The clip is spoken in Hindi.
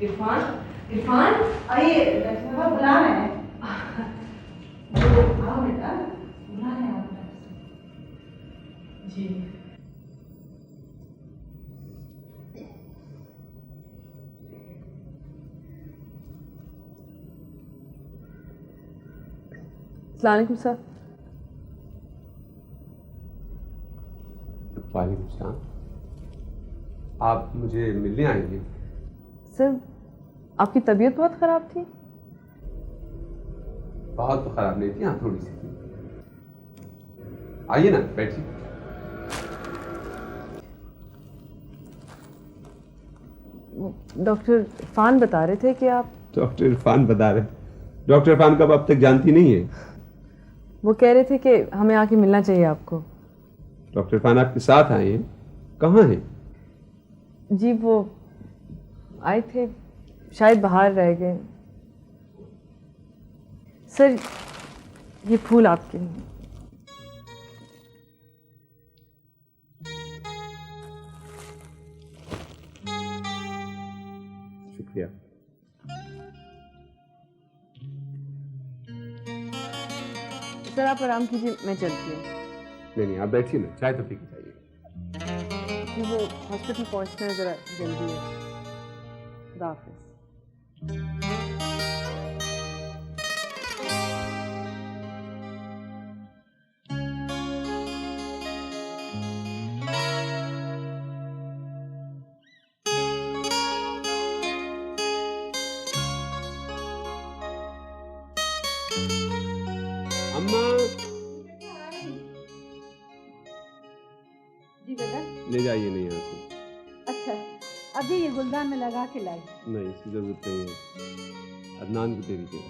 इरफान, इरफान आइए, लक्ष्मी बाबा बुला रहे हैं। आओ बेटा, बुला रहे हैं आप। जी। अस्सलाम वालेकुम सर। वालेकुम सलाम। आप मुझे मिलने आएंगे? सर, आपकी तबीयत बहुत ख़राब थी। बहुत तो ख़राब नहीं थी, हाँ थोड़ी सी थी। आइए ना, बैठिए। डॉक्टर इरफान बता रहे थे कि आप। डॉक्टर इरफान बता रहे? डॉक्टर इरफान का अब तक जानती नहीं है? वो कह रहे थे कि हमें आके मिलना चाहिए आपको। डॉक्टर इरफान आपके साथ आए हैं? कहाँ हैं? जी वो आए थे, शायद बाहर रह गए। सर, ये फूल आपके लिए। शुक्रिया। सर आप आराम कीजिए, मैं चलती हूँ। नहीं, आप बैठिए ना, चाय तो पी के जाइए। कि वो हॉस्पिटल पहुँचना है, ज़रा जल्दी है। खुदा हाफिज़। अम्मा, जी बेटा। ले जाइए नहीं यहाँ से। अच्छा, अभी ये गुलदान में लगा के लाई। नहीं, इसकी जरूरत नहीं है। अदनान को दे दीजिए।